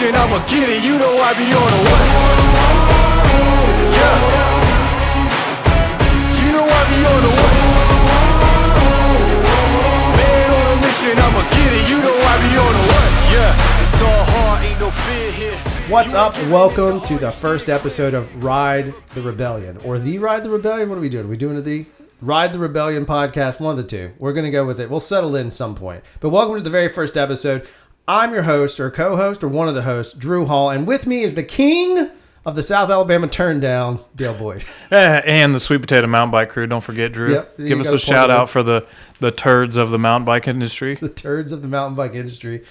mission, I'ma get it. You know I be on a what? Yeah. You know I be on a what? Man on a mission, I'ma get it. You know I be on a what? Yeah. It's all hard, ain't no fear here. What's up? Welcome to the first episode of Ride the Rebellion. Or The Ride the Rebellion? What are we doing? Are we doing the Ride the Rebellion podcast? One of the two. We're going to go with it. We'll settle in some point. But welcome to the very first episode. I'm your host, or co-host, or one of the hosts, Drew Hall. And with me is the king of the South Alabama Turndown, Dale Boyd. And the Sweet Potato Mountain Bike Crew. Don't forget, Drew. Yep, Give us a shout out for the turds of the mountain bike industry. The turds of the mountain bike industry.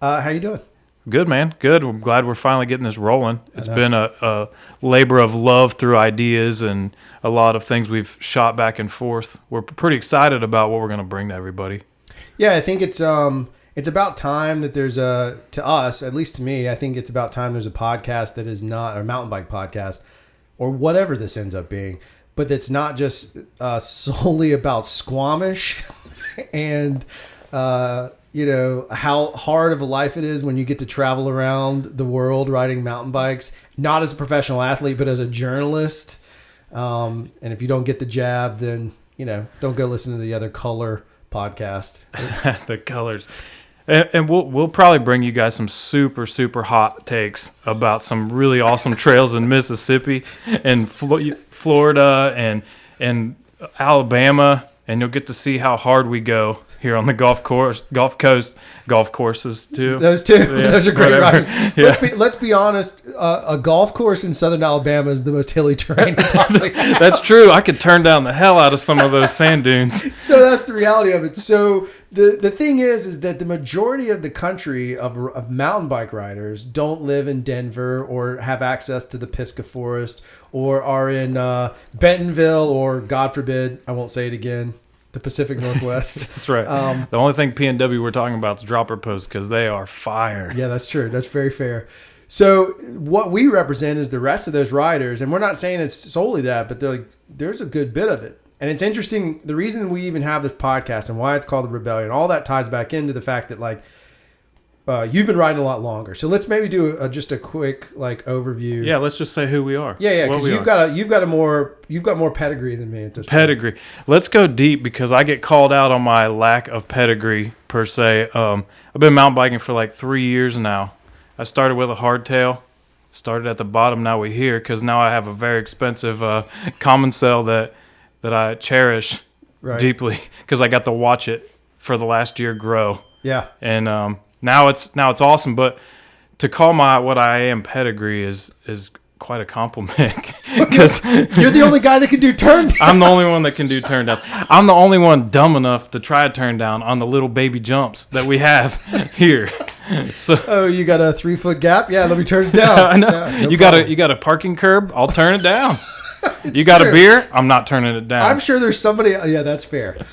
How you doing? Good, man. Good. I'm glad we're finally getting this rolling. It's been a labor of love through ideas and a lot of things we've shot back and forth. We're pretty excited about what we're going to bring to everybody. Yeah, I think it's about time that there's to us, at least to me, I think it's about time there's a podcast that is not a mountain bike podcast or whatever this ends up being, but that's not just solely about Squamish and how hard of a life it is when you get to travel around the world riding mountain bikes, not as a professional athlete, but as a journalist. And if you don't get the jab, then, don't go listen to the other Color podcast. The Colors. And we'll probably bring you guys some super, super hot takes about some really awesome trails in Mississippi and Florida and Alabama. And you'll get to see how hard we go here on the golf courses too. Those two, yeah, those are great riders. Yeah. Let's be honest. A golf course in southern Alabama is the most hilly terrain possibly. That's true. I could turn down the hell out of some of those sand dunes. So that's the reality of it. So the thing is that the majority of the country of mountain bike riders don't live in Denver or have access to the Pisgah Forest or are in Bentonville or, God forbid, I won't say it again, the Pacific Northwest. That's right. The only thing PNW we're talking about is dropper posts because they are fire. Yeah, that's true. That's very fair. So what we represent is the rest of those riders, and we're not saying it's solely that, but there's a good bit of it. And it's interesting, the reason we even have this podcast and why it's called The Rebellion, all that ties back into the fact that you've been riding a lot longer. So let's maybe do just a quick overview. Yeah, let's just say who we are. Yeah, because you've got more pedigree than me at this pedigree. Point. Let's go deep because I get called out on my lack of pedigree per se. I've been mountain biking for 3 years now. I started with a hardtail. Started at the bottom. Now we're here because now I have a very expensive common cell that I cherish deeply because I got to watch it for the last year grow. Yeah, and now it's awesome. But to call what I am pedigree is quite a compliment because you're the only guy that can do turn down. I'm the only one that can do turn down. I'm the only one dumb enough to try a turn down on the little baby jumps that we have here. So you got a 3-foot gap? Yeah, let me turn it down. I know. Yeah, you got a parking curb? I'll turn it down. You got a beer? I'm not turning it down. I'm sure there's somebody. Yeah, that's fair.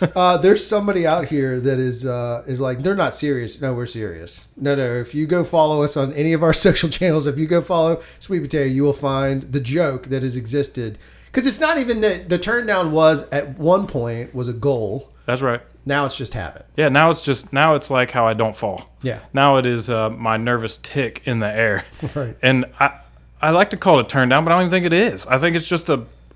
There's somebody out here that is like, they're not serious. No, we're serious. No. If you go follow us on any of our social channels, if you go follow Sweet Potato, you will find the joke that has existed. Because it's not even that the turn down was at one point was a goal. That's right. Now it's just habit. Yeah, now it's like how I don't fall. Yeah. Now it is my nervous tick in the air. Right. And I like to call it a turn down, but I don't even think it is. I think it's just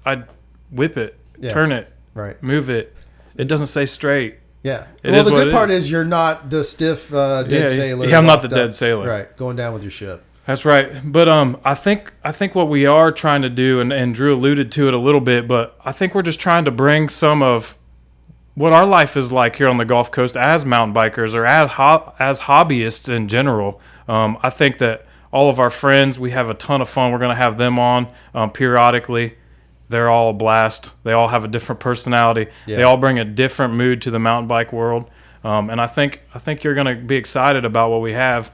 I whip it, turn it, right, move it. It doesn't stay straight. Yeah. Well, the good part is you're not the stiff dead sailor. Yeah, I'm not the dead sailor. Right, going down with your ship. That's right. But I think what we are trying to do, and Drew alluded to it a little bit, but I think we're just trying to bring some of what our life is like here on the Gulf Coast as mountain bikers or as hobbyists in general. I think that all of our friends, we have a ton of fun. We're going to have them on periodically. They're all a blast. They all have a different personality. Yeah. They all bring a different mood to the mountain bike world. And I think you're going to be excited about what we have.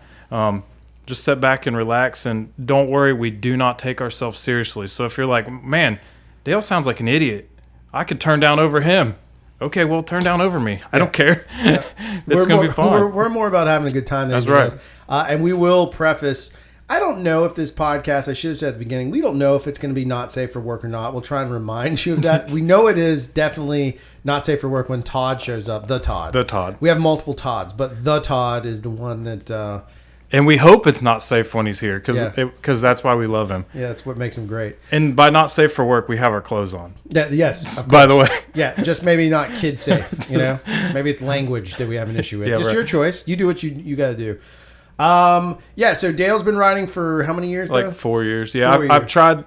Just sit back and relax, and don't worry, we do not take ourselves seriously. So if you're like, man, Dale sounds like an idiot, I could turn down over him. Okay, well, turn down over me. I don't care. Yeah. It's going to be fun. We're more about having a good time than anything else. And we will preface, I don't know if this podcast, I should have said at the beginning, we don't know if it's going to be not safe for work or not. We'll try and remind you of that. We know it is definitely not safe for work when Todd shows up. The Todd. The Todd. We have multiple Todds, but the Todd is the one that And we hope it's not safe when he's here Yeah. because that's why we love him. Yeah, that's what makes him great. And by not safe for work, we have our clothes on. Yeah, yes. Of By the course. way. Yeah, just maybe not kid safe. You know, maybe it's language that we have an issue with. Yeah, Just right. your choice. You do what you got to do. Yeah. So Dale's been riding for how many years? Like though? 4 years. Yeah, 4 I've years. tried,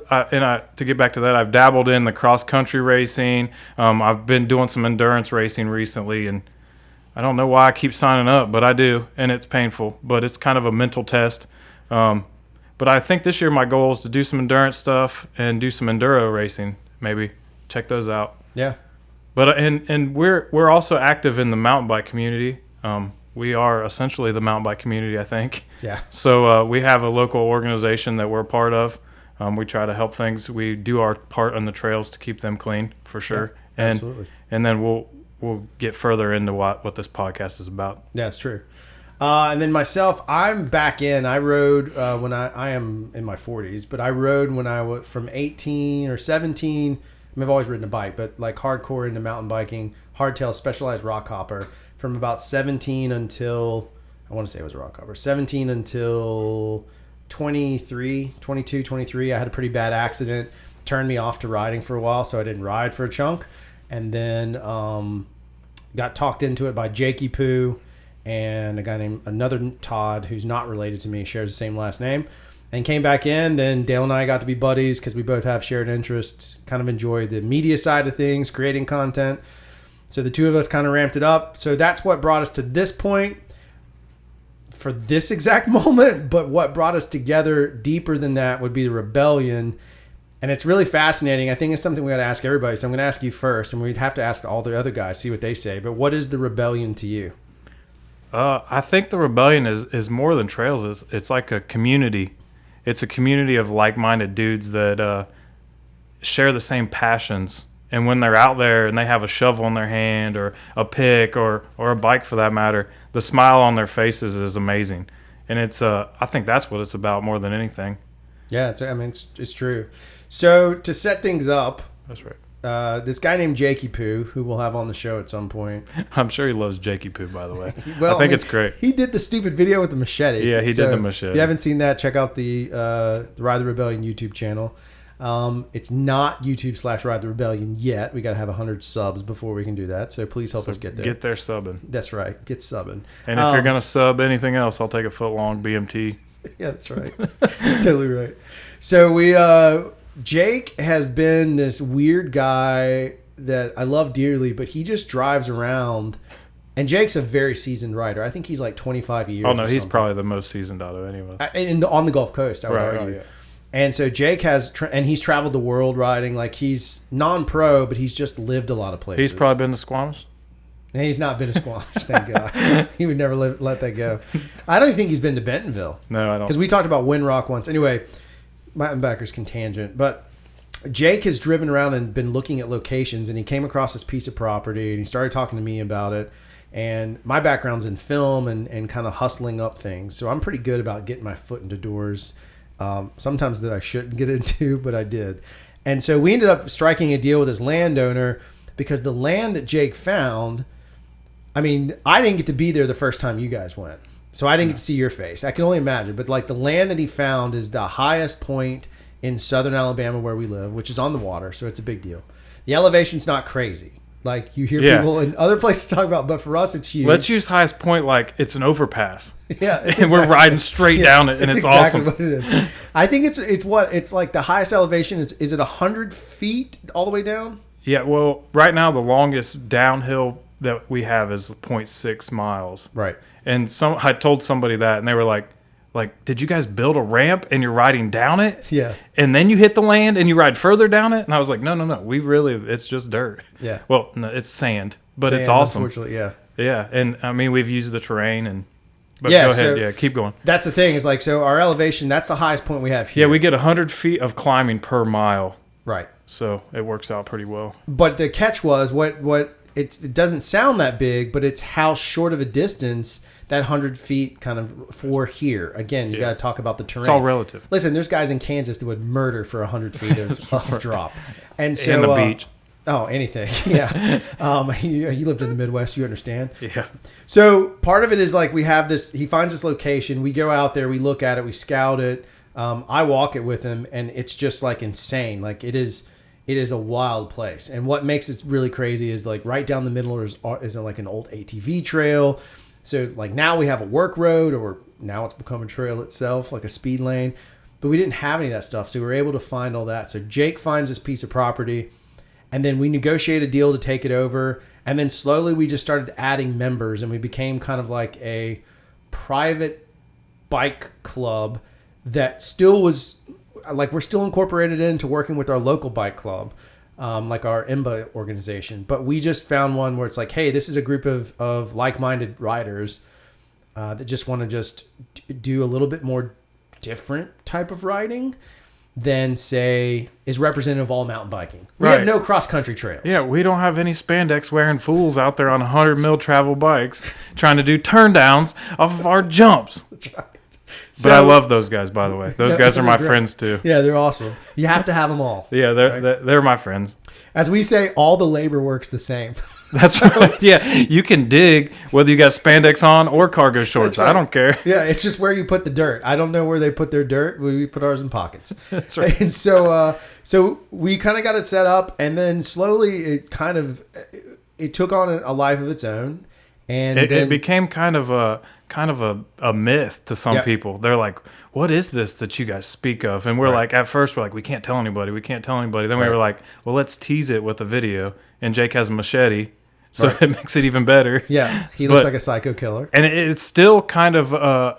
to get back to that, I've dabbled in the cross-country racing. I've been doing some endurance racing recently, and I don't know why I keep signing up, but I do, and it's painful. But it's kind of a mental test. But I think this year my goal is to do some endurance stuff and do some enduro racing. Maybe check those out. Yeah. But and we're also active in the mountain bike community. We are essentially the mountain bike community, I think. Yeah. So we have a local organization that we're part of. We try to help things. We do our part on the trails to keep them clean, for sure. Yeah, absolutely. And then we'll get further into what this podcast is about. Yeah, it's true. And then myself, I'm back in. I rode when I am in my 40s, but I rode when I was from 18 or 17. I mean, I've always ridden a bike, but like hardcore into mountain biking, hardtail, specialized rock hopper from about 17 until, I want to say it was a rock hopper, 17 until 22, 23. I had a pretty bad accident, turned me off to riding for a while, so I didn't ride for a chunk. And then got talked into it by Jakey Poo and a guy named another Todd who's not related to me, shares the same last name, and came back in. Then Dale and I got to be buddies because we both have shared interests, kind of enjoy the media side of things, creating content. So the two of us kind of ramped it up. So that's what brought us to this point for this exact moment. But what brought us together deeper than that would be the Rebellion. And it's really fascinating. I think it's something we got to ask everybody. So I'm going to ask you first, and we'd have to ask all the other guys, see what they say. But what is the Rebellion to you? I think the Rebellion is more than trails. It's like a community. It's a community of like-minded dudes that share the same passions. And when they're out there and they have a shovel in their hand or a pick or a bike for that matter, the smile on their faces is amazing. And it's I think that's what it's about more than anything. Yeah, it's true. So to set things up, That's right. this guy named Jakey Poo, who we'll have on the show at some point. I'm sure he loves Jakey Poo, by the way. Well, I think it's great. He did the stupid video with the machete. Yeah, he did the machete. If you haven't seen that, check out the Ride the Rebellion YouTube channel. It's not YouTube/Ride the Rebellion yet. We got to have 100 subs before we can do that. So please help us get there. Get there subbing. That's right. Get subbing. And if you're going to sub anything else, I'll take a foot long BMT. Yeah, that's right. That's totally right. So Jake has been this weird guy that I love dearly, but he just drives around. And Jake's a very seasoned rider. I think he's like 25 years. Oh, no, or he's something. probably the most seasoned out of any of us. And on the Gulf Coast, I would Right, argue. yeah. And so Jake has, and he's traveled the world riding. Like he's non-pro, but he's just lived a lot of places. He's probably been to Squamish. And he's not been to Squamish, thank God. He would never let that go. I don't even think he's been to Bentonville. No, I don't. Because we talked about Windrock once. Anyway, mountain bikers can tangent. But Jake has driven around and been looking at locations, and he came across this piece of property, and he started talking to me about it. And my background's in film and kind of hustling up things. So I'm pretty good about getting my foot into doors. Sometimes that I shouldn't get into, but I did. And so we ended up striking a deal with his landowner because the land that Jake found, I mean, I didn't get to be there the first time you guys went. So I didn't get to see your face. I can only imagine. But like the land that he found is the highest point in southern Alabama where we live, which is on the water. So it's a big deal. The elevation's not crazy. Like you hear people in other places talk about, but for us, it's huge. Let's use highest point like it's an overpass. Yeah, it's and we're riding straight down it, and it's exactly awesome. what it is. I think it's like the highest elevation is it 100 feet all the way down? Yeah, well, right now the longest downhill that we have is 0.6 miles. Right. And I told somebody that, and they were like, did you guys build a ramp and you're riding down it? Yeah. And then you hit the land and you ride further down it? And I was like, no. It's just dirt. Yeah. Well, no, it's sand, but it's Sand, awesome. Unfortunately, yeah. Yeah. And I mean, we've used the terrain but Yeah, go ahead. so- Yeah. Keep going. That's the thing is like, so our elevation, that's the highest point we have here. Yeah. We get 100 feet of climbing per mile. Right. So it works out pretty well. But the catch was it doesn't sound that big, but it's how short of a distance that 100 feet kind of for here. Again, you got to talk about the terrain. It's all relative. Listen, there's guys in Kansas that would murder for 100 feet of drop. And so And the beach. Oh, anything. Yeah. You lived in the Midwest. You understand. Yeah. So part of it is like we have this. He finds this location. We go out there. We look at it. We scout it. I walk it with him, and it's just like insane. Like it is a wild place. And what makes it really crazy is like right down the middle is like an old ATV trail. So like now we have a work road, or now it's become a trail itself, like a speed lane. But we didn't have any of that stuff, so we were able to find all that. So Jake finds this piece of property, and then we negotiate a deal to take it over. And then slowly we just started adding members, and we became kind of like a private bike club that still was like, we're still incorporated into working with our local bike club, like our IMBA organization. But we just found one where it's like, hey, this is a group of like-minded riders that just want to just do a little bit more different type of riding than, say, is representative of all mountain biking. We have no cross-country trails. Yeah, we don't have any spandex wearing fools out there on 100 mil travel bikes trying to do turn downs off of our jumps. That's right. But I love those guys, by the way. Those guys are my friends too. Yeah, they're awesome. You have to have them all. Yeah, they're my friends. As we say, all the labor works the same. That's right. Yeah, you can dig whether you got spandex on or cargo shorts. Right. I don't care. Yeah, it's just where you put the dirt. I don't know where they put their dirt. We put ours in pockets. That's right. And so we kind of got it set up, and then slowly it took on a life of its own, and it became kind of a myth to some people. They're like, what is this that you guys speak of? And we're like, at first we're like, we can't tell anybody. Then we were like, well, let's tease it with a video. And Jake has a machete, so it makes it even better. Yeah, he looks like a psycho killer. And it's still kind of a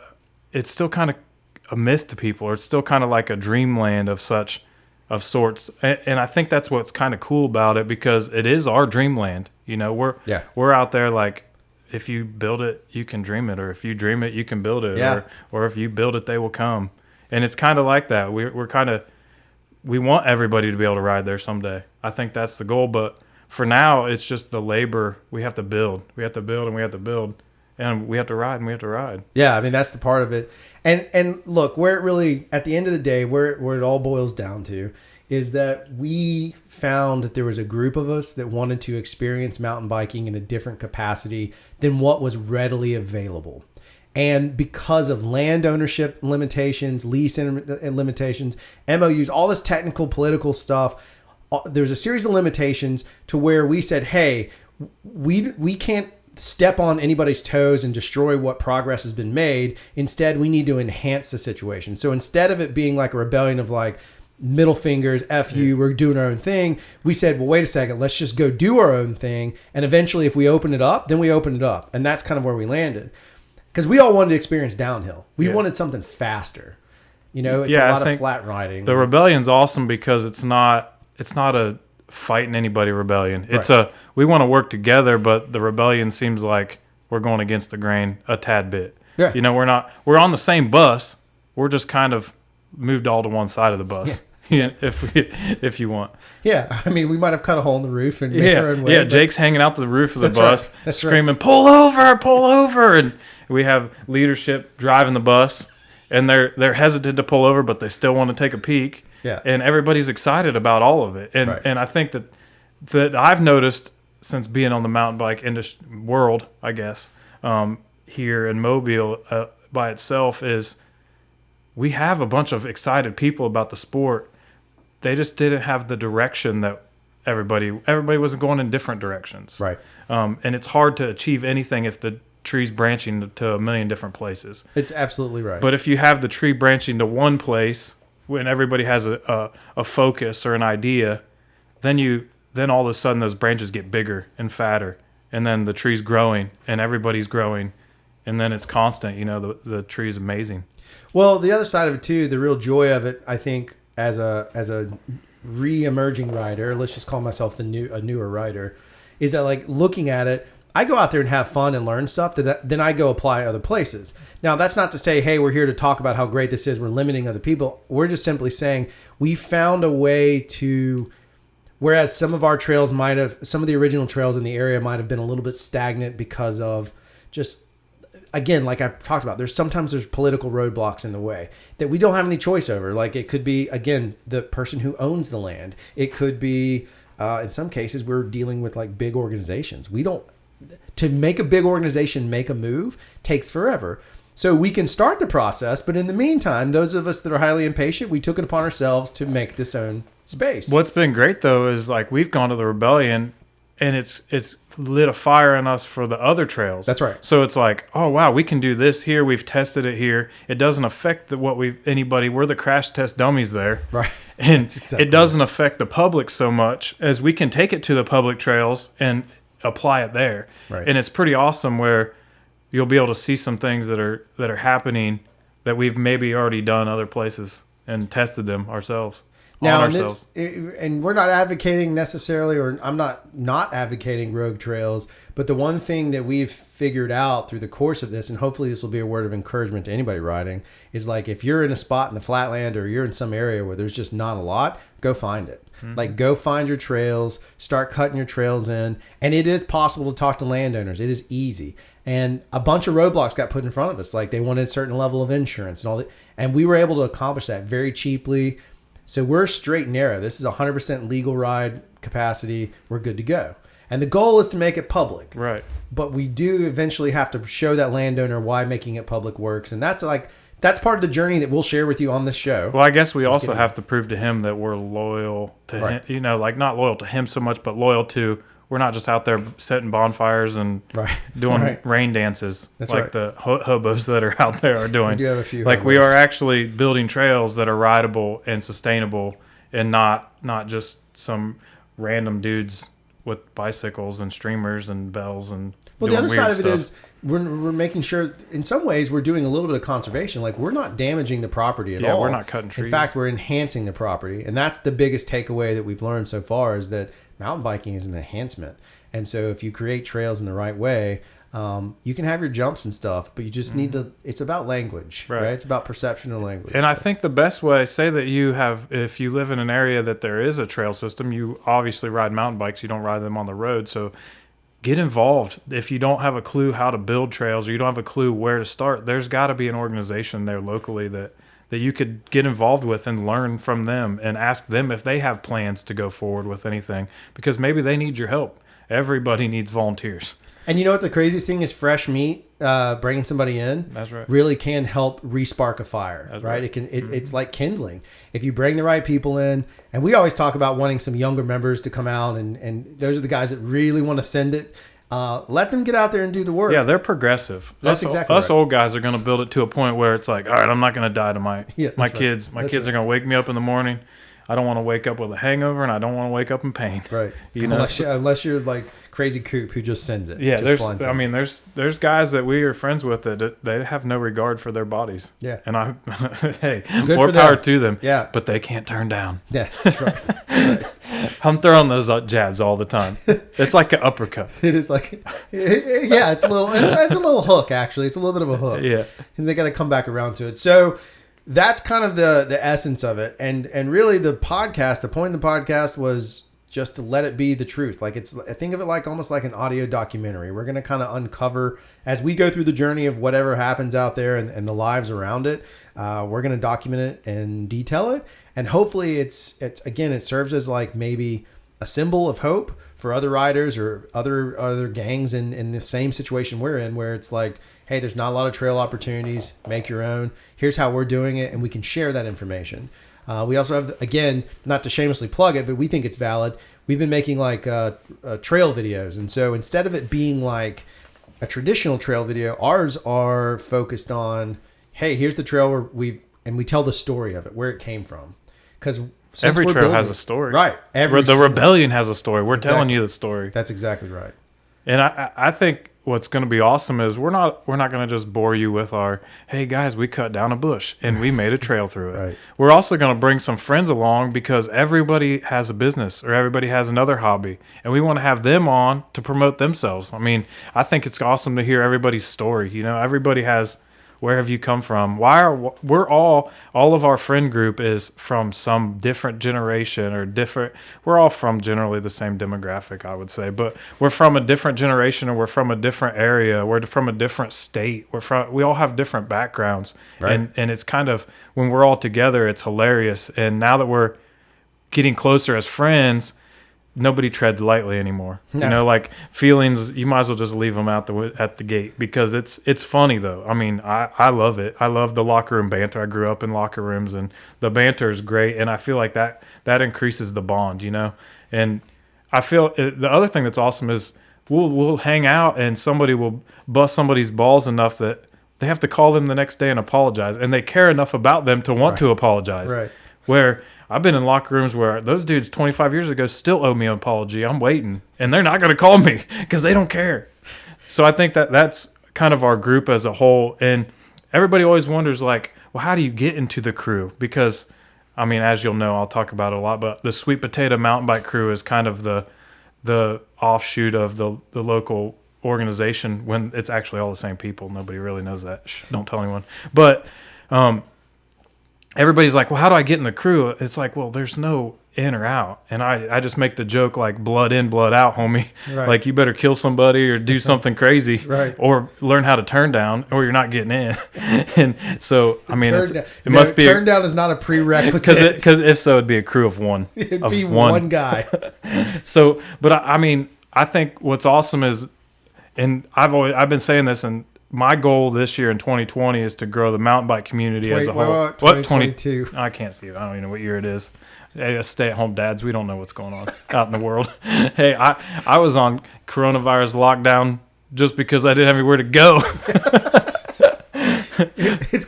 myth to people, or it's still kind of like a dreamland of sorts. And I think that's what's kind of cool about it, because it is our dreamland. You know, we're out there like, if you build it, you can dream it, or if you dream it, you can build it, or if you build it, they will come. And it's kind of like that. We want everybody to be able to ride there someday. I think that's the goal, but for now, it's just the labor. We have to build. We have to build, and we have to build, and we have to ride, and we have to ride. Yeah, I mean, that's the part of it. And look, where it really, at the end of the day, where it all boils down to is that we found that there was a group of us that wanted to experience mountain biking in a different capacity than what was readily available. And because of land ownership limitations, lease limitations, MOUs, all this technical, political stuff, there's a series of limitations to where we said, hey, we can't step on anybody's toes and destroy what progress has been made. Instead, we need to enhance the situation. So instead of it being like a rebellion of like, middle fingers, F you, we're doing our own thing, we said, well, wait a second, let's just go do our own thing. And eventually, if we open it up, then we open it up. And that's kind of where we landed. Because we all wanted to experience downhill. We wanted something faster. You know, it's a lot of flat riding. The rebellion's awesome because it's not a fighting anybody rebellion. It's we want to work together, but the rebellion seems like we're going against the grain a tad bit. Yeah. You know, we're on the same bus. We're just kind of moved all to one side of the bus. Yeah, if you want. Yeah, I mean, we might have cut a hole in the roof and made our own way. Yeah, Jake's hanging out the roof of the bus, That's screaming, pull over, and we have leadership driving the bus, and they're hesitant to pull over, but they still want to take a peek. Yeah. And everybody's excited about all of it. And I think that I've noticed since being on the mountain bike industry world, I guess, here in Mobile by itself, is we have a bunch of excited people about the sport. They just didn't have the direction that everybody wasn't going in different directions. Right. And it's hard to achieve anything if the tree's branching to a million different places. It's absolutely right. But if you have the tree branching to one place, when everybody has a focus or an idea, then all of a sudden those branches get bigger and fatter, and then the tree's growing and everybody's growing, and then it's constant. You know, the tree's amazing. Well, the other side of it too, the real joy of it, I think, as a re-emerging rider, let's just call myself a newer rider, is that like looking at it, I go out there and have fun and learn stuff that then I go apply other places. Now, that's not to say, hey, we're here to talk about how great this is, we're limiting other people. We're just simply saying we found a way to, whereas some of our trails some of the original trails in the area might have been a little bit stagnant because of just, again, like I talked about, there's political roadblocks in the way that we don't have any choice over. Like it could be, again, the person who owns the land. It could be in some cases, we're dealing with like big organizations. To make a big organization make a move takes forever. So we can start the process, but in the meantime, those of us that are highly impatient, we took it upon ourselves to make this own space. What's been great though is like we've gone to the Rebellion, and it's lit a fire in us for the other trails. That's right. So it's like, oh wow, we can do this here. We've tested it here. It doesn't affect anybody. We're the crash test dummies there, Right. And exactly it doesn't affect the public so much as we can take it to the public trails and apply it there. Right. And it's pretty awesome where you'll be able to see some things that are happening that we've maybe already done other places and tested them ourselves. Now, on ourselves. and we're not advocating necessarily, or I'm not advocating rogue trails, but the one thing that we've figured out through the course of this, and hopefully this will be a word of encouragement to anybody riding, is like if you're in a spot in the flatland or you're in some area where there's just not a lot, go find it. Mm-hmm. Like go find your trails, start cutting your trails in, and it is possible to talk to landowners. It is easy. And a bunch of roadblocks got put in front of us. Like they wanted a certain level of insurance and all that, and we were able to accomplish that very cheaply. So we're straight and narrow. This is 100% legal ride capacity. We're good to go. And the goal is to make it public. Right. But we do eventually have to show that landowner why making it public works. And that's part of the journey that we'll share with you on this show. Well, I guess we also have to prove to him that we're loyal to him. You know, like not loyal to him so much, but loyal to, we're not just out there setting bonfires and doing rain dances. That's like the hobos that are out there are doing. We do have a few like hobos. we are actually building trails that are rideable and sustainable, and not just some random dudes with bicycles and streamers and bells and well, doing the other weird side of it stuff. is we're making sure, in some ways, we're doing a little bit of conservation. Like we're not damaging the property at all. We're not cutting trees. In fact, we're enhancing the property, and that's the biggest takeaway that we've learned so far is that mountain biking is an enhancement. And so if you create trails in the right way, you can have your jumps and stuff, but you just need to, it's about language, right? It's about perception and language. And I think the best way, say that if you live in an area that there is a trail system, you obviously ride mountain bikes, you don't ride them on the road. So get involved. If you don't have a clue how to build trails or you don't have a clue where to start, there's got to be an organization there locally that you could get involved with and learn from them and ask them if they have plans to go forward with anything, because maybe they need your help. Everybody needs volunteers. And you know what the craziest thing is? Fresh meat, bringing somebody in, that's right, really can help re-spark a fire, that's right? It can. It's like kindling. If you bring the right people in, and we always talk about wanting some younger members to come out, and those are the guys that really want to send it. Let them get out there and do the work. Yeah, they're progressive. That's exactly us right. old guys are going to build it to a point where it's like, all right, I'm not going to die tonight. Yeah, my right. kids are right. going to wake me up in the morning. I don't want to wake up with a hangover, and I don't want to wake up in pain. Right. You know, unless you're like Crazy Coop who just sends it. Yeah, just there's guys that we are friends with that they have no regard for their bodies. Yeah. And hey, Good more for power them. to them. Yeah. But they can't turn down. Yeah, that's right. That's right. I'm throwing those jabs all the time. It's like an uppercut. It is like, yeah, it's a little hook actually. It's a little bit of a hook. Yeah. And they got to come back around to it. So that's kind of the essence of it. And really the podcast, the point of the podcast was just to let it be the truth. Like I think of it like almost like an audio documentary. We're going to kind of uncover as we go through the journey of whatever happens out there and the lives around it. We're going to document it and detail it. And hopefully it's again, it serves as like maybe a symbol of hope for other riders or other gangs in the same situation we're in, where it's like, hey, there's not a lot of trail opportunities. Make your own. Here's how we're doing it, and we can share that information. We also have, again, not to shamelessly plug it, but we think it's valid. We've been making like trail videos, and so instead of it being like a traditional trail video, ours are focused on, hey, here's the trail where we tell the story of it, where it came from, because every trail has a story, right? The Rebellion has a story. We're telling you the story. That's exactly right. And I think what's going to be awesome is we're not going to just bore you with our, hey guys, we cut down a bush and we made a trail through it. Right. We're also going to bring some friends along because everybody has a business or everybody has another hobby, and we want to have them on to promote themselves. I mean, I think it's awesome to hear everybody's story. You know, everybody has, where have you come from? We're all of our friend group is from some different generation or different. We're all from generally the same demographic, I would say, but we're from a different generation, or we're from a different area. We're from a different state. We all have different backgrounds, right. And it's kind of, when we're all together, it's hilarious. And now that we're getting closer as friends, nobody treads lightly anymore. No. You know, like feelings, you might as well just leave them out at the gate, because it's funny though. I mean, I love it. I love the locker room banter. I grew up in locker rooms, and the banter is great. And I feel like that increases the bond, you know? And I feel the other thing that's awesome is we'll hang out and somebody will bust somebody's balls enough that they have to call them the next day and apologize. And they care enough about them to want to apologize. Right. Where I've been in locker rooms where those dudes 25 years ago still owe me an apology. I'm waiting, and they're not going to call me because they don't care. So I think that's kind of our group as a whole. And everybody always wonders, like, well, how do you get into the crew? Because, I mean, as you'll know, I'll talk about it a lot, but the Sweet Potato Mountain Bike Crew is kind of the offshoot of the local organization, when it's actually all the same people. Nobody really knows that. Shh, don't tell anyone. But everybody's like, well, how do I get in the crew? It's like, well, there's no in or out. And I just make the joke, like, blood in, blood out, homie. Right. Like, you better kill somebody or do something crazy, Right. or learn how to turn down, or you're not getting in. And so, I mean, it No, must be turn down is not a prerequisite. because if so, it'd be a crew of one. It'd of be one guy. So, but I mean, I think what's awesome is, and I've been saying this, and my goal this year in 2020 is to grow the mountain bike community as a whole. 2022. I can't see it. I don't even know what year it is. Hey, stay-at-home dads, we don't know what's going on out in the world. Hey, I was on coronavirus lockdown just because I didn't have anywhere to go. It's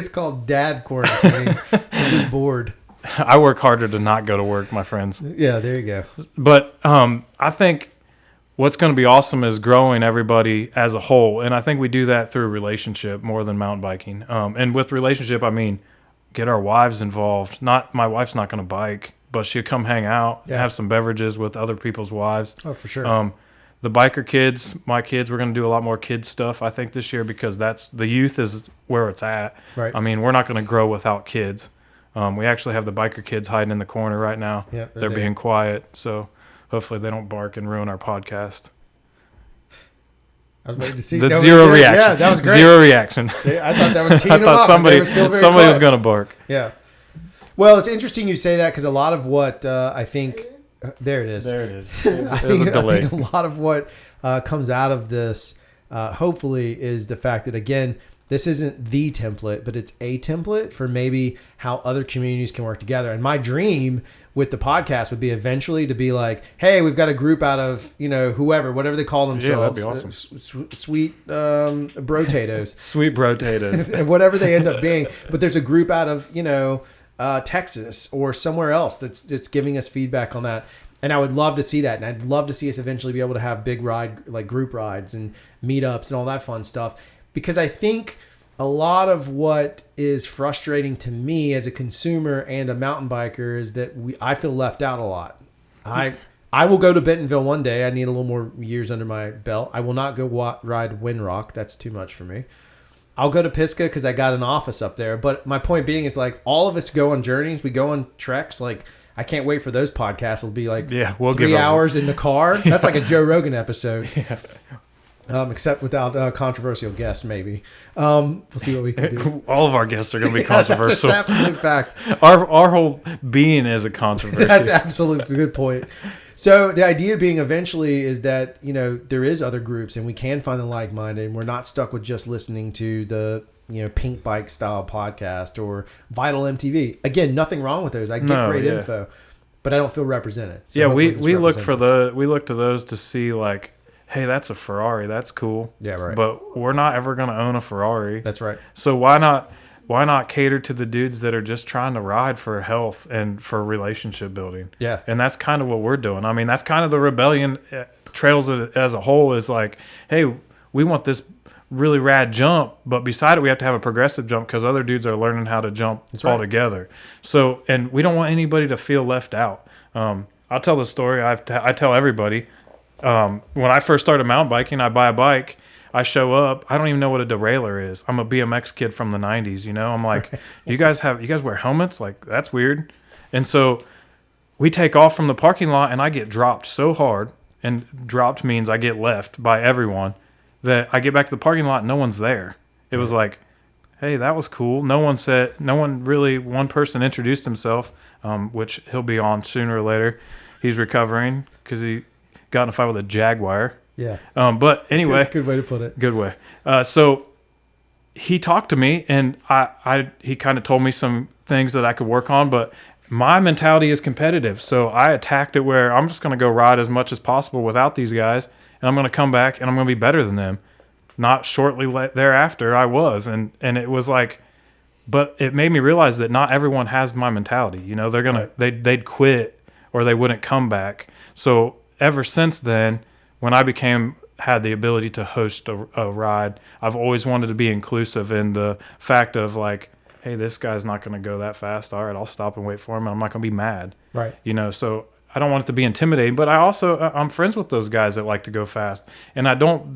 called dad quarantine. I'm just bored. I work harder to not go to work, my friends. Yeah, there you go. But I think what's going to be awesome is growing everybody as a whole. And I think we do that through relationship more than mountain biking. And with relationship, I mean, get our wives involved. My wife's not going to bike, but she'll come hang out, have some beverages with other people's wives. Oh, for sure. The biker kids, my kids, we're going to do a lot more kids stuff, I think, this year, because the youth is where it's at. Right. I mean, we're not going to grow without kids. We actually have the biker kids hiding in the corner right now. Yep, they're being quiet, so hopefully they don't bark and ruin our podcast. I was waiting to see Zero reaction. Yeah, that was great. Zero reaction. I thought that was teeing I them thought up, somebody but they were still very was quiet. going to bark. Yeah. Well, it's interesting you say that, because a lot of what I think there it is. There it is. I There's a delay. think a lot of what comes out of this, hopefully, is the fact that, again, this isn't the template, but it's a template for maybe how other communities can work together. And my dream with the podcast would be eventually to be like, hey, we've got a group out of, whoever, whatever they call themselves. Yeah, that'd be awesome. Sweet brotatoes. Sweet potatoes. And whatever they end up being. But there's a group out of, Texas or somewhere else that's giving us feedback on that. And I would love to see that. And I'd love to see us eventually be able to have big ride, like group rides and meetups and all that fun stuff. Because I think a lot of what is frustrating to me as a consumer and a mountain biker is that I feel left out a lot. I will go to Bentonville one day. I need a little more years under my belt. I will not go ride Windrock. That's too much for me. I'll go to Pisgah because I got an office up there. But my point being is, like, all of us go on journeys. We go on treks. Like, I can't wait for those podcasts. It'll be like we'll 3 hours in the car. That's like a Joe Rogan episode. Yeah. Except without a controversial guest, maybe. We'll see what we can do. All of our guests are going to be That's controversial. an absolute fact. Our whole being is a controversy. That's absolutely good point. So the idea being eventually is that, there is other groups and we can find the like-minded, and we're not stuck with just listening to the, Pink Bike style podcast or Vital MTV. Again, nothing wrong with those. I get great info, but I don't feel represented. So we hopefully this look for represents us. we look to those to see, like, hey, that's a Ferrari. That's cool. Yeah, right. But we're not ever going to own a Ferrari. That's right. So why not cater to the dudes that are just trying to ride for health and for relationship building? Yeah. And that's kind of what we're doing. I mean, that's kind of the rebellion trails as a whole, is like, hey, we want this really rad jump, but beside it, we have to have a progressive jump because other dudes are learning how to jump all together. So, and we don't want anybody to feel left out. I'll tell the story. I tell everybody. When I first started mountain biking, I buy a bike. I show up. I don't even know what a derailleur is. I'm a BMX kid from the 90s, I'm like, you guys wear helmets? Like, that's weird. And so we take off from the parking lot, and I get dropped so hard, and dropped means I get left by everyone, that I get back to the parking lot, no one's there. It was like, hey, that was cool. One person introduced himself, which he'll be on sooner or later. He's recovering because he got in a fight with a jaguar. Yeah. But anyway, Good way to put it. good way. So he talked to me, and he kind of told me some things that I could work on, but my mentality is competitive. So I attacked it where I'm just going to go ride as much as possible without these guys, and I'm going to come back and I'm going to be better than them. Not shortly thereafter, I was, and it was like, but it made me realize that not everyone has my mentality. You know, they'd quit or they wouldn't come back. So ever since then, when I had the ability to host a ride, I've always wanted to be inclusive in the fact of like, hey, this guy's not going to go that fast. All right, I'll stop and wait for him, and I'm not going to be mad. Right. You know, so I don't want it to be intimidating, but I'm friends with those guys that like to go fast, and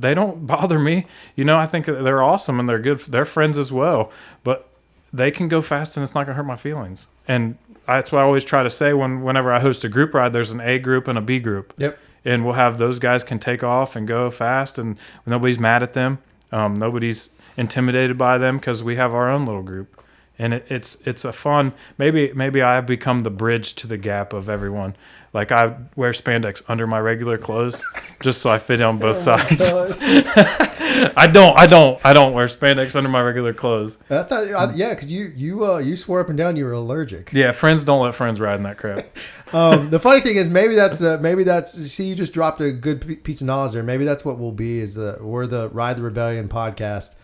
they don't bother me. You know, I think that they're awesome and they're good. They're friends as well, but they can go fast and it's not going to hurt my feelings. And that's what I always try to say whenever I host a group ride, there's an A group and a B group. Yep. And we'll have those guys can take off and go fast, and nobody's mad at them. Nobody's intimidated by them because we have our own little group. And it's a fun, maybe I have become the bridge to the gap of everyone. Like I wear spandex under my regular clothes just so I fit on both sides. I don't wear spandex under my regular clothes. I thought, yeah, because you swore up and down you were allergic. Yeah, friends don't let friends ride in that crap. The funny thing is, maybe that's see, you just dropped a good piece of knowledge there. Maybe that's what we'll be. We're the Ride the Rebellion podcast.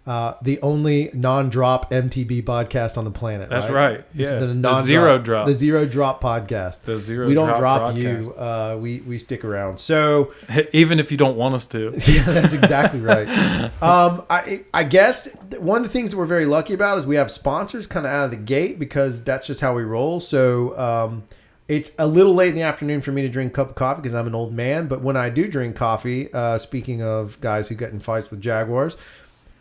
The only non-drop MTB podcast on the planet. That's right. This Yeah. is The zero drop. The zero drop podcast. The zero We don't drop drop you. We stick around. So even if you don't want us to. yeah, that's exactly right. I guess one of the things that we're very lucky about is we have sponsors kind of out of the gate because that's just how we roll. So it's a little late in the afternoon for me to drink a cup of coffee because I'm an old man. But when I do drink coffee, speaking of guys who get in fights with jaguars,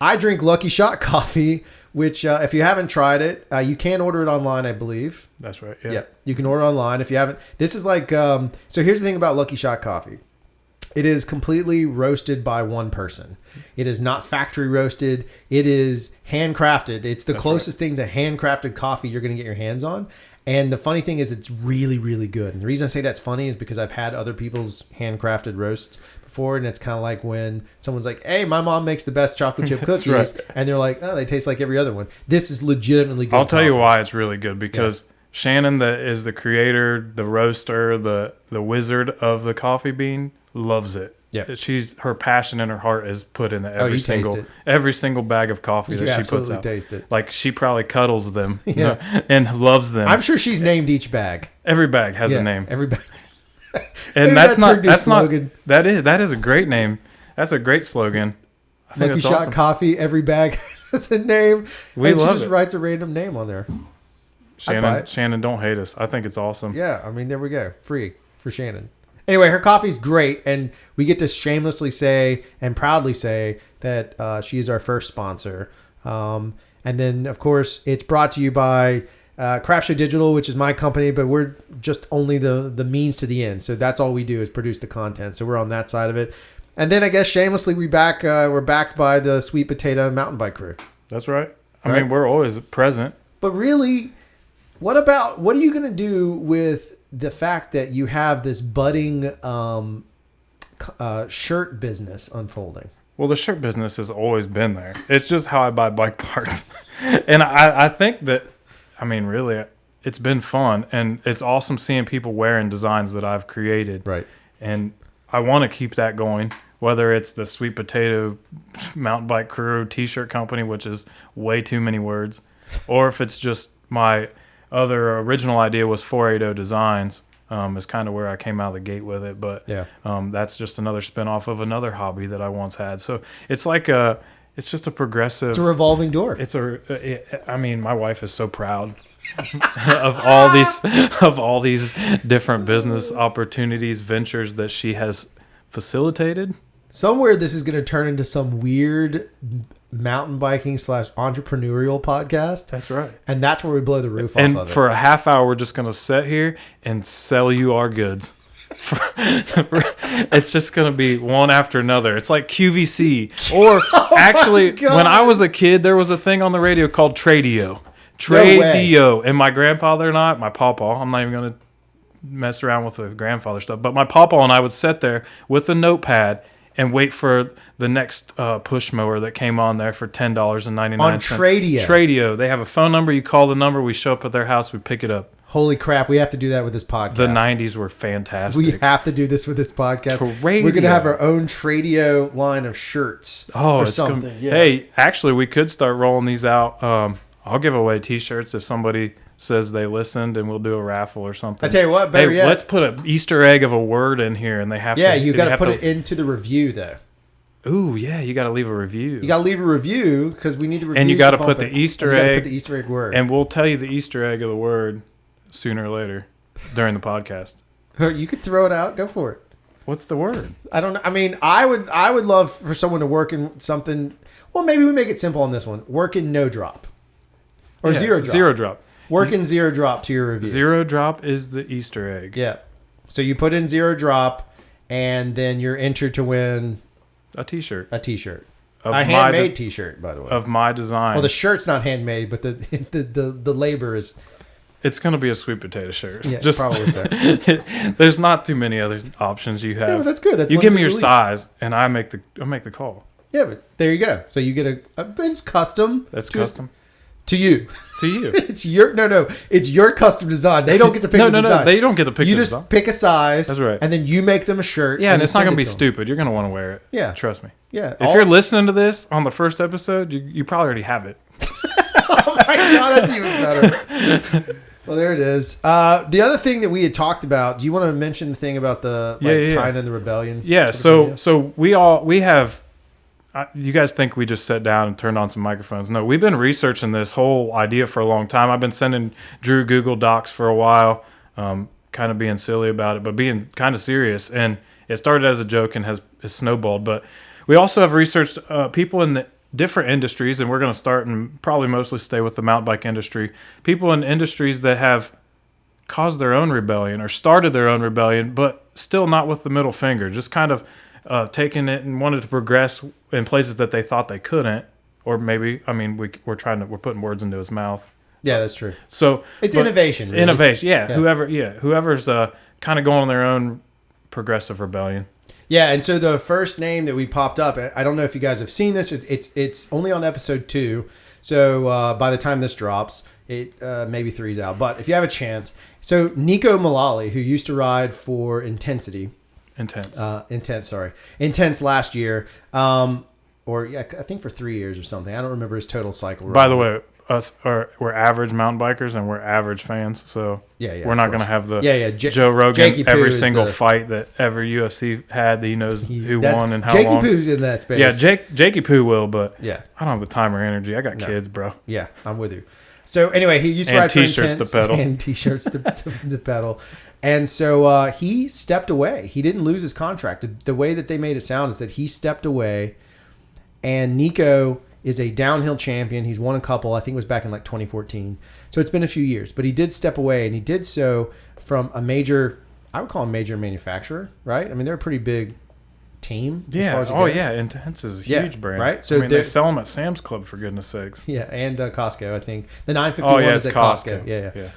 I drink Lucky Shot coffee, which if you haven't tried it, you can order it online, I believe. That's right. Yeah. Yeah, you can order it online if you haven't. This is like, so here's the thing about Lucky Shot coffee. It is completely roasted by one person. It is not factory roasted. It is handcrafted. It's the closest thing to handcrafted coffee you're going to get your hands on. And the funny thing is it's really, really good. And the reason I say that's funny is because I've had other people's handcrafted roasts before, and it's kind of like when someone's like, hey, my mom makes the best chocolate chip cookies. Right. And they're like, oh, they taste like every other one. This is legitimately good. I'll tell coffee. you why it's really good because Shannon is the creator, the roaster, the wizard of the coffee bean, loves it. Yeah. Her passion and her heart is put into you taste it. every single bag of coffee You that she puts absolutely out. taste it. Like she probably cuddles them Yeah. and loves them. I'm sure she's named each bag. Every bag has a name. Every bag. And Maybe that's her new not slogan. that is a great name. That's a great slogan. I think Lucky that's Shot awesome. coffee, every bag has a name. We and she love just it. writes a random name on there. I'd buy it. Shannon, don't hate us. I think it's awesome. Yeah, I mean, there we go. Free for Shannon. Anyway, her coffee's great, and we get to shamelessly say and proudly say that she is our first sponsor. And then, of course, it's brought to you by Craft Show Digital, which is my company, but we're just only the means to the end. So that's all we do is produce the content. So we're on that side of it. And then I guess shamelessly we're backed by the Sweet Potato Mountain Bike Crew. That's right. I Right. mean, we're always present. But really, what are you going to do with the fact that you have this budding shirt business unfolding? Well, the shirt business has always been there. It's just how I buy bike parts. And I think that, I mean, really, it's been fun. And it's awesome seeing people wearing designs that I've created. Right. And I want to keep that going, whether it's the Sweet Potato Mountain Bike Crew t-shirt company, which is way too many words, or if it's just my other original idea was 480 Designs. Is kind of where I came out of the gate with it, but Yeah. That's just another spinoff of another hobby that I once had. So it's like it's just a progressive. It's a revolving door. I mean, my wife is so proud of all these different business opportunities, ventures that she has facilitated. Somewhere this is going to turn into some weird mountain biking / entrepreneurial podcast. That's right. And that's where we blow the roof And off of for a half hour, we're just going to sit here and sell you our goods. It's just going to be one after another. It's like QVC. Or actually, God. when I was a kid, there was a thing on the radio called Tradio. Tradio. And my grandfather and I, my pawpaw, I'm not even going to mess around with the grandfather stuff. But my papa and I would sit there with a notepad and wait for the next push mower that came on there for $10.99 On Tradio. Tradio. They have a phone number. You call the number. We show up at their house. We pick it up. Holy crap, we have to do that with this podcast. The 90s were fantastic. We have to do this with this podcast. Tradio. We're going to have our own Tradio line of shirts Oh, or it's something. gonna, Yeah. Hey, actually, we could start rolling these out. I'll give away T-shirts if somebody says they listened, and we'll do a raffle or something. I tell you what, better hey, yet. let's put an Easter egg of a word in here, and they have to. Yeah, you got to have put it into the review, though. Ooh, yeah, you got to leave a review. You got to leave a review because we need the reviews. And you got to to put bump the it. Easter And you gotta egg. put the Easter egg word. And we'll tell you the Easter egg of the word sooner or later during the podcast. You could throw it out. Go for it. What's the word? I don't know. I mean, I would love for someone to work in something. Well, maybe we make it simple on this one. Work in no drop. Or Yeah, zero drop. Zero drop. Work in zero drop to your review. Zero drop is the Easter egg. Yeah. So you put in zero drop, and then you're entered to win A T-shirt. a T-shirt. Of A my handmade T-shirt, by the way. Of my design. Well, the shirt's not handmade, but the labor is. It's going to be a sweet potato shirt. Yeah, Just probably so. There's not too many other options you have. Yeah, but that's good. That's you give me your limited release. size, and I make the call. Yeah, but there you go. So you get but it's custom. That's to- custom to you. to you. It's your it's your custom design. They don't get to pick No, the design. no. They don't get to pick You the just design. pick a size. That's right. And then you make them a shirt. Yeah, and you it's not send going to it be them. stupid. You're going to want to wear it. Yeah. Trust me. Yeah. If you're listening to this on the first episode, you probably already have it. Oh my God, that's even better. Well, there it is. The other thing that we had talked about. Do you want to mention the thing about the tying in the rebellion? Yeah. sort of So we have. You guys think we just sat down and turned on some microphones? No, we've been researching this whole idea for a long time. I've been sending Drew Google Docs for a while, kind of being silly about it, but being kind of serious. And it started as a joke and has snowballed. But we also have researched people in the different industries, and we're going to start and probably mostly stay with the mountain bike industry. People in industries that have caused their own rebellion or started their own rebellion, but still not with the middle finger, just kind of taking it and wanted to progress in places that they thought they couldn't, or maybe we're putting words into his mouth. Yeah, that's true. So It's but- innovation. Really. Innovation, yeah. Whoever's kind of going on their own progressive rebellion. Yeah, and so the first name that we popped up, I don't know if you guys have seen this. It's only on episode 2, so by the time this drops, it maybe 3's out. But if you have a chance, so Nico Mullally, who used to ride for Intense last year, I think for 3 years or something. I don't remember his total cycle. By the way, we're average mountain bikers and we're average fans, so Yeah, we're not going to have the J- Joe Rogan Jakey Poo every is single the- fight that every UFC had that he knows who That's- won and how Jakey long. Poo's in that space. Yeah, Jakey Poo will, but Yeah. I don't have the time or energy. I got kids, bro. Yeah, I'm with you. So anyway, he used to And ride for t-shirts Intense to pedal. and t-shirts to pedal, and so he stepped away. He didn't lose his contract. The way that they made it sound is that he stepped away, and Nico is a downhill champion. He's won a couple. I think it was back in like 2014. So it's been a few years, but he did step away, and he did so from a major. I would call him major manufacturer, right? I mean, they're a pretty big team. As far as it goes. Intense is a Yeah, huge brand, right? So they they're- sell them at Sam's Club for goodness sakes. Yeah, and Costco. I think the 951 Oh yeah, is it's at Costco. Yeah.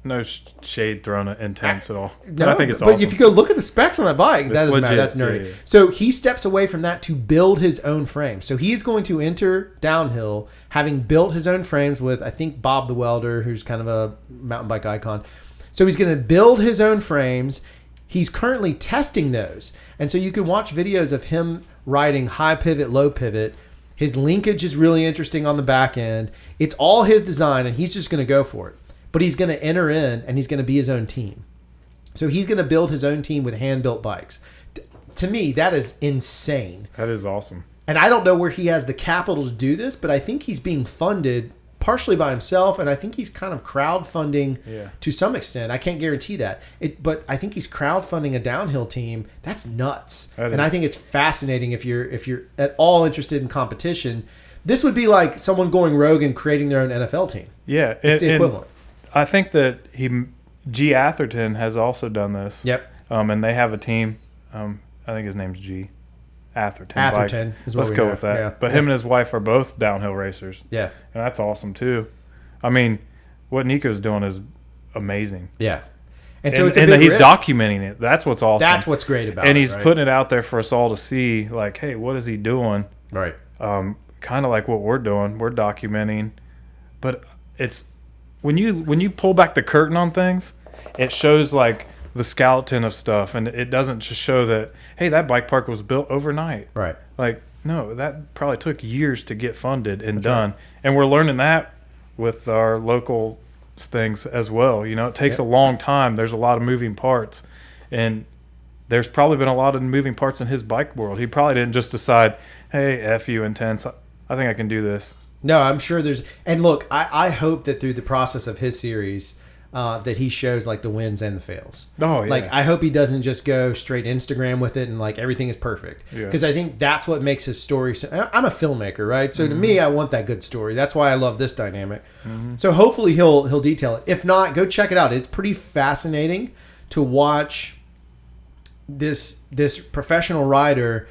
No shade thrown at Intense at all. No, I think it's but awesome. if you go look at the specs on that bike, that doesn't matter. legit. That's nerdy. Yeah. So he steps away from that to build his own frame. So he's going to enter downhill having built his own frames with, I think, Bob the Welder, who's kind of a mountain bike icon. So he's going to build his own frames. He's currently testing those. And so you can watch videos of him riding high pivot, low pivot. His linkage is really interesting on the back end. It's all his design, and he's just going to go for it. But he's going to enter in, and he's going to be his own team. So he's going to build his own team with hand-built bikes. To me, that is insane. That is awesome. And I don't know where he has the capital to do this, but I think he's being funded partially by himself, and I think he's kind of crowdfunding to some extent. I can't guarantee that. But I think he's crowdfunding a downhill team. That's nuts. And I think it's fascinating if you're at all interested in competition. This would be like someone going rogue and creating their own NFL team. Yeah, It's the equivalent. I think that G. Atherton has also done this. Yep. And they have a team. I think his name's G. Atherton. Atherton Bikes. is what Let's we go know. with that. Yeah. But him and his wife are both downhill racers. Yeah. And that's awesome too. I mean, what Nico's doing is amazing. Yeah. And so it's a and big he's risk. documenting it. That's what's awesome. That's what's great about it. And he's right? putting it out there for us all to see, like, hey, what is he doing? Right. Kind of like what we're doing. We're documenting, but it's when you pull back the curtain on things, it shows like the skeleton of stuff, and it doesn't just show that, hey, that bike park was built overnight. Right. Like, no, that probably took years to get funded and done. Right. And we're learning that with our local things as well. You know, it takes a long time. There's a lot of moving parts, and there's probably been a lot of moving parts in his bike world. He probably didn't just decide, hey, F you Intense, I think I can do this. No, I'm sure there's, and look, I hope that through the process of his series, that he shows like the wins and the fails. Oh, yeah. Like, I hope he doesn't just go straight Instagram with it and like everything is perfect. Because I think that's what makes his story. I'm a filmmaker, right? So to me, I want that good story. That's why I love this dynamic. So hopefully he'll detail it. If not, go check it out. It's pretty fascinating to watch this professional rider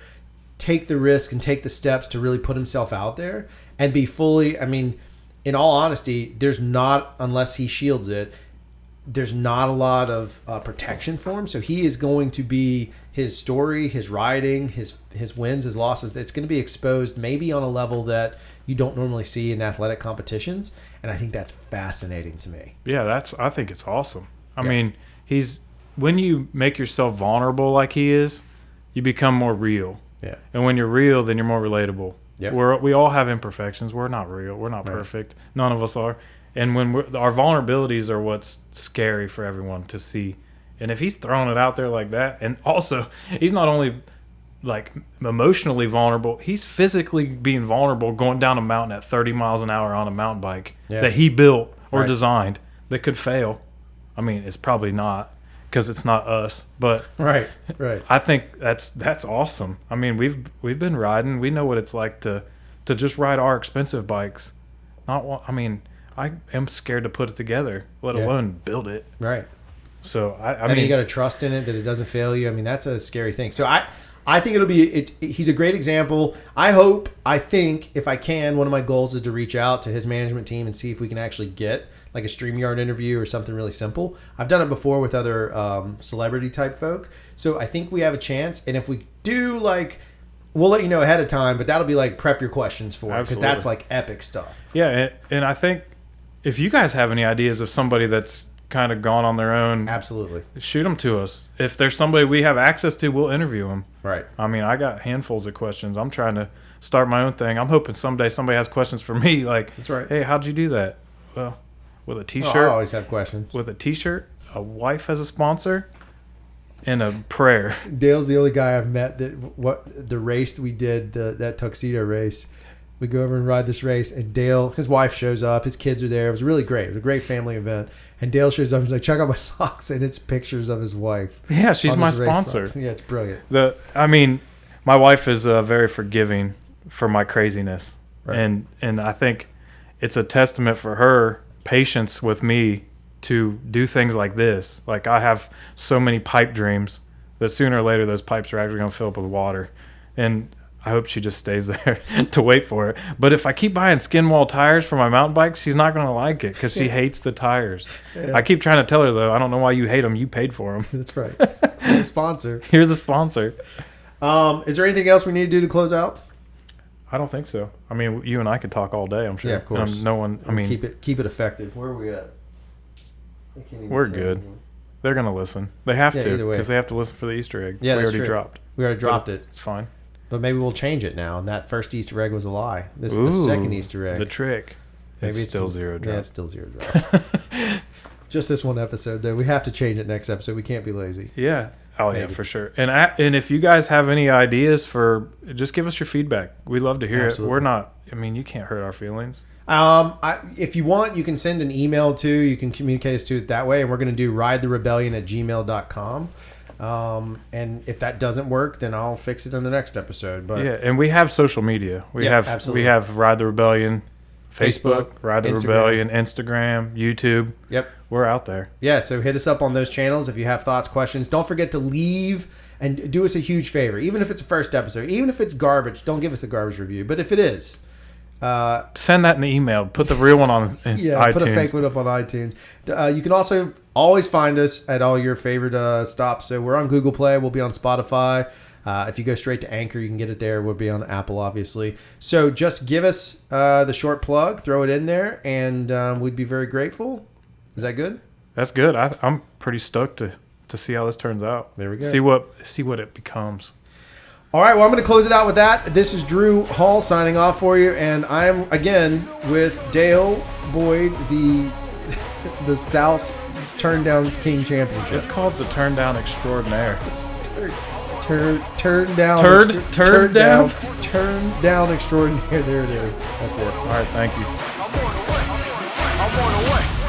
take the risk and take the steps to really put himself out there and be fully, I mean, in all honesty, there's not, unless he shields it, there's not a lot of protection for him. So he is going to be, his story, his riding, his wins, his losses, it's going to be exposed maybe on a level that you don't normally see in athletic competitions. And I think that's fascinating to me. Yeah, I think it's awesome. I mean, when you make yourself vulnerable like he is, you become more real. Yeah. And when you're real, then you're more relatable. Yep. We all have imperfections. We're not real. We're not perfect. None of us are. And when our vulnerabilities are what's scary for everyone to see. And if he's throwing it out there like that, and also he's not only like emotionally vulnerable, he's physically being vulnerable going down a mountain at 30 miles an hour on a mountain bike that he built or designed that could fail. I mean, it's probably not because it's not us, but right. I think that's awesome. I mean, we've been riding. We know what it's like to just ride our expensive bikes. I am scared to put it together, let alone build it. Right. So I mean, mean, you got to trust in it that it doesn't fail you. I mean, that's a scary thing. So I think he's a great example. I think if I can, one of my goals is to reach out to his management team and see if we can actually get like a StreamYard interview or something really simple. I've done it before with other celebrity type folk. So I think we have a chance. And if we do, like, we'll let you know ahead of time, but that'll be like prep your questions for it because that's like epic stuff. Yeah. And I think if you guys have any ideas of somebody that's kind of gone on their own, absolutely, shoot them to us. If there's somebody we have access to, we'll interview them. Right. I mean, I got handfuls of questions. I'm trying to start my own thing. I'm hoping someday somebody has questions for me. Like, that's right. Hey, how'd you do that? Well, with a T-shirt. I always have questions. With a T-shirt, a wife as a sponsor, and a prayer. Dale's the only guy I've met that the race we did, that tuxedo race. We go over and ride this race, and Dale, his wife shows up. His kids are there. It was really great. It was a great family event. And Dale shows up and he's like, check out my socks. And it's pictures of his wife. Yeah, she's my sponsor. Yeah, it's brilliant. My wife is very forgiving for my craziness. Right. And I think it's a testament for her patience with me to do things like this. Like, I have so many pipe dreams that sooner or later those pipes are actually going to fill up with water. And I hope she just stays there to wait for it. But if I keep buying skin wall tires for my mountain bikes, she's not going to like it because she hates the tires. Yeah. I keep trying to tell her, though, I don't know why you hate them. You paid for them. That's right. You're the sponsor. You're the sponsor. Is there anything else we need to do to close out? I don't think so. I mean, you and I could talk all day, I'm sure. Yeah, of course. Keep it effective. Where are we at? We're good. They're going to listen. They have to because they have to listen for the Easter egg. Yeah, we already dropped. We already dropped it. It's fine. But maybe we'll change it now. And that first Easter egg was a lie. This is the second Easter egg. The trick. Maybe it's still zero drop. Yeah, it's still zero drop. Just this one episode, though. We have to change it next episode. We can't be lazy. Yeah. Oh, maybe. Yeah, for sure. And if you guys have any ideas just give us your feedback. We'd love to hear it. We're not, you can't hurt our feelings. If you want, you can send an email to, you can communicate us to it that way. And we're going to do ridetherebellion@gmail.com. And if that doesn't work, then I'll fix it in the next episode. But yeah, and we have social media. We have Ride the Rebellion, Facebook, Ride the Rebellion, Instagram, YouTube. Yep, we're out there. Yeah, so hit us up on those channels if you have thoughts, questions. Don't forget to leave and do us a huge favor. Even if it's a first episode, even if it's garbage, don't give us a garbage review. But if it is, Send that in the email. Put the real one on iTunes. Put a fake one up on iTunes. You can also always find us at all your favorite stops. So we're on Google Play. We'll be on Spotify. If you go straight to Anchor, you can get it there. We'll be on Apple, obviously. So just give us the short plug, throw it in there, and we'd be very grateful. Is that good? That's good. I'm pretty stoked to see how this turns out. There we go. See what it becomes. All right, well, I'm going to close it out with that. This is Drew Hall signing off for you, and I'm, again, with Dale Boyd, the South Turn Down King Championship. It's called the Turn Down Extraordinaire. Turn down extraordinaire. There it is. That's it. All right, thank you. I'm on the way.